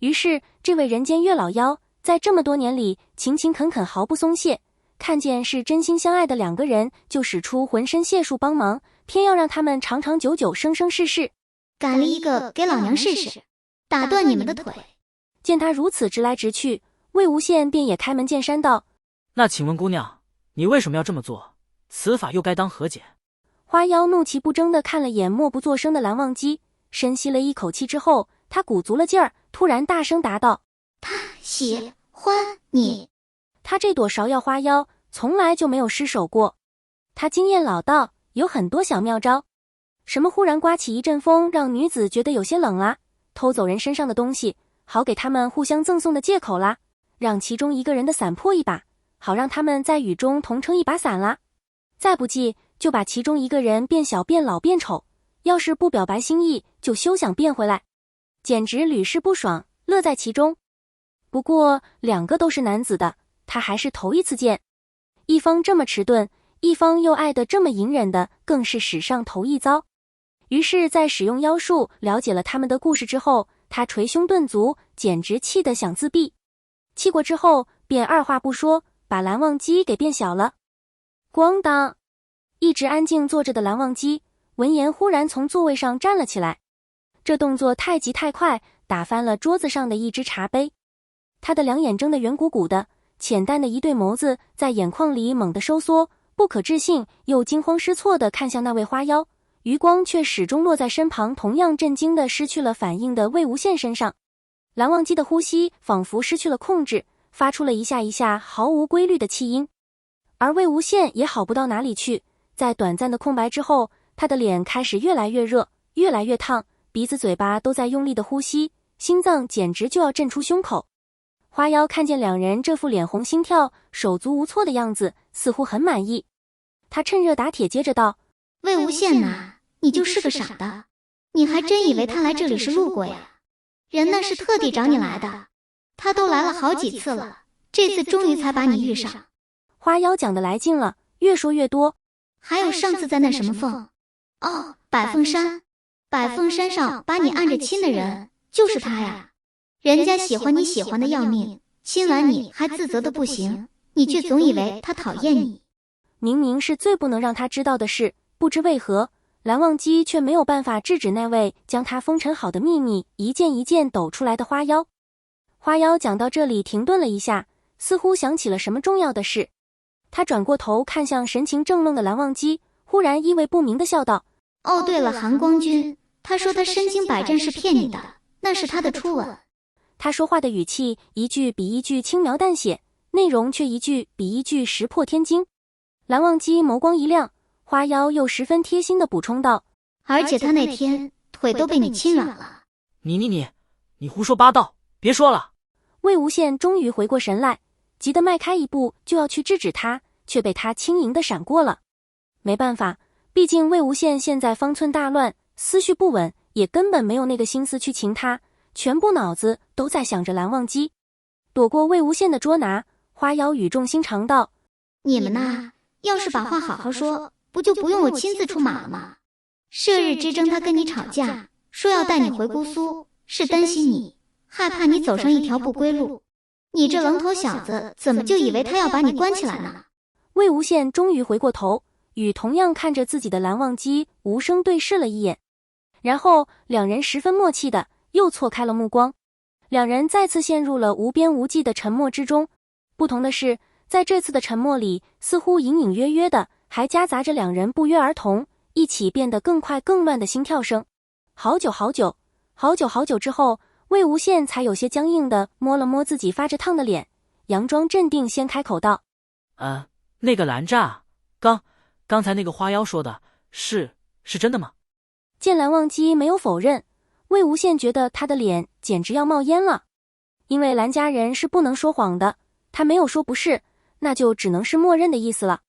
于是这位人间月老妖在这么多年里勤勤恳恳毫不松懈，看见是真心相爱的两个人，就使出浑身解数帮忙，偏要让他们长长久久生生世世。赶了一个给老娘试试，打断你们的腿。见他如此直来直去，魏无羡便也开门见山道：那请问姑娘，你为什么要这么做？此法又该当何解？花妖怒其不争地看了眼默不作声的蓝忘机，深吸了一口气之后，他鼓足了劲儿，突然大声答道：他喜欢你。他这朵芍药花妖从来就没有失手过，他经验老道，有很多小妙招，什么忽然刮起一阵风让女子觉得有些冷啦，偷走人身上的东西好给他们互相赠送的借口啦，让其中一个人的伞破一把好让他们在雨中同撑一把伞啦，再不济就把其中一个人变小变老变丑，要是不表白心意就休想变回来，简直屡试不爽，乐在其中。不过两个都是男子的，他还是头一次见，一方这么迟钝，一方又爱得这么隐忍的，更是史上头一遭。于是在使用妖术了解了他们的故事之后，他捶胸顿足，简直气得想自闭。气过之后便二话不说把蓝忘机给变小了。咣当，一直安静坐着的蓝忘机闻言忽然从座位上站了起来，这动作太急太快，打翻了桌子上的一只茶杯。他的两眼睁得圆鼓鼓的，浅淡的一对眸子在眼眶里猛地收缩，不可置信又惊慌失措地看向那位花妖，余光却始终落在身旁同样震惊的失去了反应的魏无羡身上。蓝忘机的呼吸仿佛失去了控制，发出了一下一下毫无规律的气音。而魏无羡也好不到哪里去，在短暂的空白之后，他的脸开始越来越热，越来越烫，鼻子嘴巴都在用力的呼吸，心脏简直就要震出胸口。花妖看见两人这副脸红心跳手足无措的样子，似乎很满意，他趁热打铁接着道：魏无羡呐，你就是个傻的，你还真以为他来这里是路过呀？人那是特地找你来的，他都来了好几次了，这次终于才把你遇上。花妖讲得来劲了，越说越多。还有上次在那什么凤，百凤山，百凤山上把你按着亲的人就是他呀。人家喜欢你喜欢的要命，亲完你还自责的不行，你却总以为他讨厌你。明明是最不能让他知道的事，不知为何蓝忘机却没有办法制止那位将他封尘好的秘密一件一件抖出来的花妖。花妖讲到这里停顿了一下，似乎想起了什么重要的事，他转过头看向神情正愣的蓝忘机，忽然意味不明的笑道：哦对了，韩光君，他说他身经百战是骗你的，那是他的初吻。他说话的语气一句比一句轻描淡写，内容却一句比一句石破天惊。蓝忘机眸光一亮，花妖又十分贴心地补充道：而且他那天腿都被你亲软了。你胡说八道，别说了。魏无羡终于回过神来，急得迈开一步就要去制止他，却被他轻盈地闪过了。没办法，毕竟魏无羡现在方寸大乱，思绪不稳，也根本没有那个心思去擒他，全部脑子都在想着蓝忘机。躲过魏无羡的捉拿，花妖语重心长道：你们呐，要是把话好好说，不就不用我亲自出马了吗？射日之争他跟你吵架，说要带你回姑苏，是担心你，害怕你走上一条不归路。你这愣头小子，怎么就以为他要把你关起来呢？魏无羡终于回过头，与同样看着自己的蓝忘机无声对视了一眼，然后两人十分默契的又错开了目光，两人再次陷入了无边无际的沉默之中。不同的是，在这次的沉默里，似乎隐隐约约的还夹杂着两人不约而同一起变得更快更乱的心跳声。好久好久之后，魏无羡才有些僵硬的摸了摸自己发着烫的脸，佯装镇定先开口道：那个蓝湛，刚才那个花妖说的是真的吗？见蓝忘机没有否认，魏无羡觉得他的脸简直要冒烟了。因为蓝家人是不能说谎的，他没有说不是，那就只能是默认的意思了。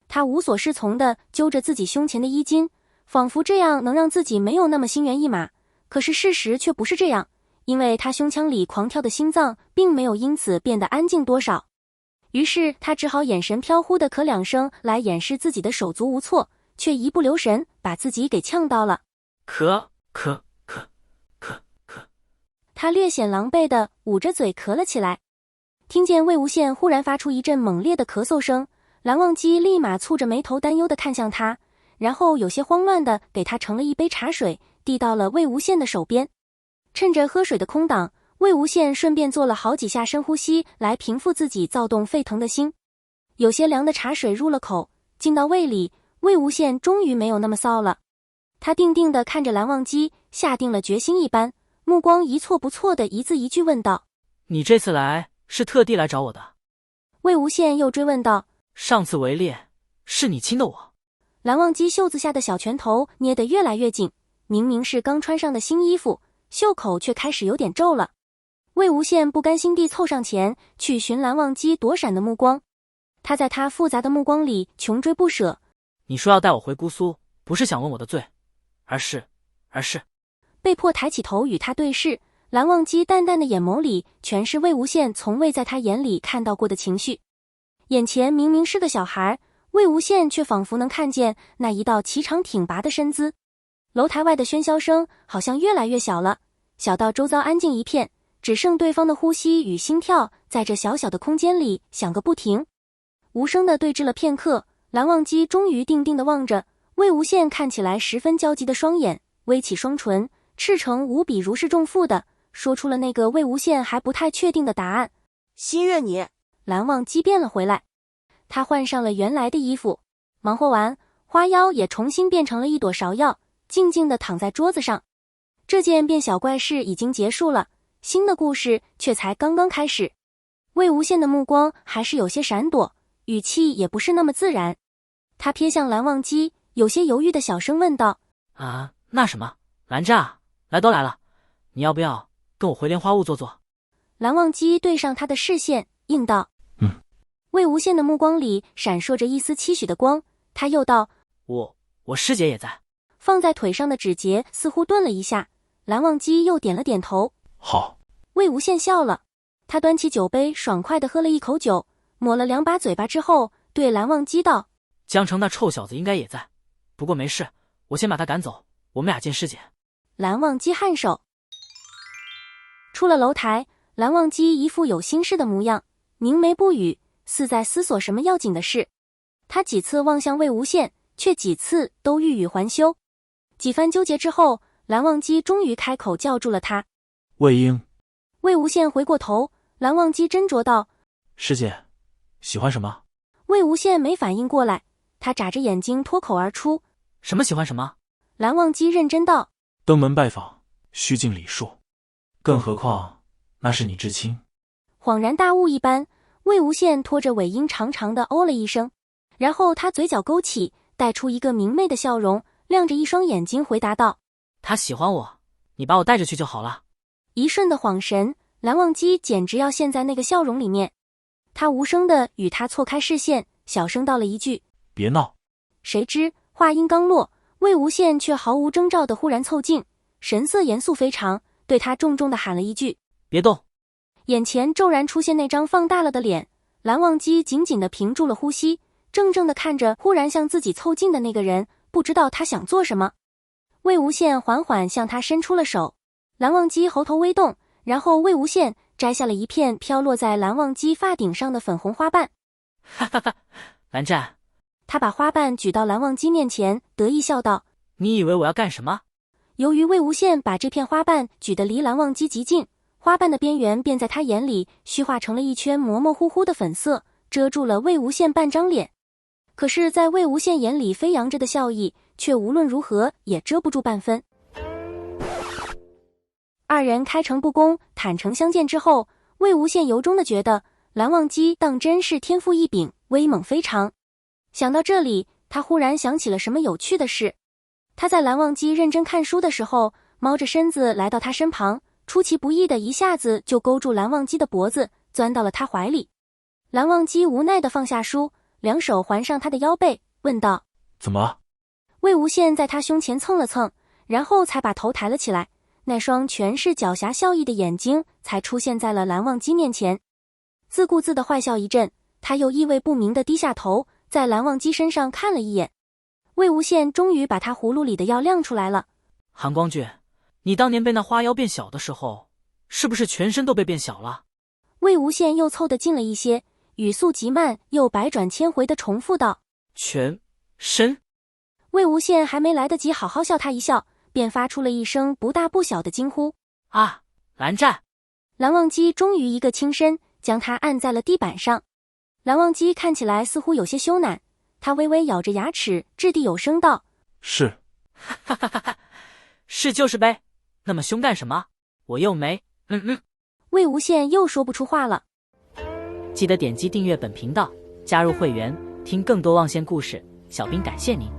他无所适从地揪着自己胸前的衣襟，仿佛这样能让自己没有那么心猿意马，可是事实却不是这样，因为他胸腔里狂跳的心脏并没有因此变得安静多少。于是他只好眼神飘忽地咳两声来掩饰自己的手足无措，却一不留神把自己给呛到了。他略显狼狈的捂着嘴咳了起来。听见魏无羡忽然发出一阵猛烈的咳嗽声，蓝忘机立马蹙着眉头担忧的看向他，然后有些慌乱的给他盛了一杯茶水，递到了魏无羡的手边。趁着喝水的空档，魏无羡顺便做了好几下深呼吸，来平复自己躁动沸腾的心。有些凉的茶水入了口，进到胃里，魏无羡终于没有那么骚了。他定定地看着蓝忘机，下定了决心一般，目光一错不错的一字一句问道：你这次来是特地来找我的？魏无羡又追问道：上次围猎是你亲的我？蓝忘机袖子下的小拳头捏得越来越紧，明明是刚穿上的新衣服，袖口却开始有点皱了。魏无羡不甘心地凑上前去寻蓝忘机躲闪的目光，他在他复杂的目光里穷追不舍。你说要带我回姑苏，不是想问我的罪，而是被迫抬起头与他对视，蓝忘机淡淡的眼眸里全是魏无羡从未在他眼里看到过的情绪。眼前明明是个小孩，魏无羡却仿佛能看见那一道颀长挺拔的身姿。楼台外的喧嚣声好像越来越小了，小到周遭安静一片，只剩对方的呼吸与心跳在这小小的空间里响个不停。无声地对峙了片刻，蓝忘机终于定定地望着魏无羡看起来十分焦急的双眼，微起双唇，赤诚无比如释重负的说出了那个魏无羡还不太确定的答案：心悦你。蓝忘机变了回来，他换上了原来的衣服，忙活完，花妖也重新变成了一朵芍药，静静地躺在桌子上。这件变小怪事已经结束了，新的故事却才刚刚开始。魏无羡的目光还是有些闪躲，语气也不是那么自然。他瞥向蓝忘机，有些犹豫的小声问道：那什么，兰吒，来都来了，你要不要跟我回莲花坞坐坐？蓝忘机对上他的视线，应道：魏无羡的目光里闪烁着一丝期许的光，他又道：我师姐也在。放在腿上的指节似乎顿了一下，蓝忘机又点了点头。好。魏无羡笑了，他端起酒杯，爽快地喝了一口酒，抹了2把嘴巴之后，对蓝忘机道：江城那臭小子应该也在，不过没事，我先把他赶走，我们俩见师姐。蓝忘机颔首。出了楼台，蓝忘机一副有心事的模样，凝眉不语，似在思索什么要紧的事。他几次望向魏无羡，却几次都欲语还休。几番纠结之后，蓝忘机终于开口叫住了他：魏婴。魏无羡回过头，蓝忘机斟酌道：师姐，喜欢什么？魏无羡没反应过来，他眨着眼睛脱口而出：什么喜欢什么？蓝忘机认真道：登门拜访，须敬礼数，更何况那是你至亲。恍然大悟一般，魏无羡拖着尾音长长的哦了一声，然后他嘴角勾起，带出一个明媚的笑容，亮着一双眼睛回答道：他喜欢我，你把我带着去就好了。一瞬的恍神，蓝忘机简直要陷在那个笑容里面。他无声地与他错开视线，小声道了一句：别闹。谁知话音刚落，魏无羡却毫无征兆地忽然凑近，神色严肃非常，对他重重地喊了一句：别动。眼前骤然出现那张放大了的脸，蓝忘机紧紧地屏住了呼吸，怔怔地看着忽然向自己凑近的那个人，不知道他想做什么。魏无羡缓缓向他伸出了手，蓝忘机喉头微动，然后魏无羡摘下了一片飘落在蓝忘机发顶上的粉红花瓣。哈哈哈，蓝湛。他把花瓣举到蓝忘机面前，得意笑道：你以为我要干什么？由于魏无羡把这片花瓣举得离蓝忘机极近，花瓣的边缘便在他眼里虚化成了一圈模模糊糊的粉色，遮住了魏无羡半张脸。可是在魏无羡眼里飞扬着的笑意，却无论如何也遮不住半分。二人开诚布公，坦诚相见之后，魏无羡由衷地觉得蓝忘机当真是天赋异禀，威猛非常。想到这里，他忽然想起了什么有趣的事。他在蓝忘机认真看书的时候，猫着身子来到他身旁，出其不意的一下子就勾住蓝忘机的脖子，钻到了他怀里。蓝忘机无奈地放下书，两手环上他的腰背，问道：怎么了？魏无羡在他胸前蹭了蹭，然后才把头抬了起来，那双全是狡黠笑意的眼睛才出现在了蓝忘机面前。自顾自的坏笑一阵，他又意味不明地低下头，在蓝忘机身上看了一眼。魏无羡终于把他葫芦里的药亮出来了。韩光俊，你当年被那花妖变小的时候，是不是全身都被变小了？魏无羡又凑得近了一些，语速极慢又百转千回地重复道：全身。魏无羡还没来得及好好笑他一笑，便发出了一声不大不小的惊呼：啊！蓝湛！蓝忘机终于一个轻身将他按在了地板上。蓝忘机看起来似乎有些羞赧，他微微咬着牙齿，掷地有声道：是。哈哈哈哈，是就是呗，那么凶干什么？我又没……魏无羡又说不出话了。记得点击订阅本频道，加入会员，听更多望仙故事。小兵感谢您。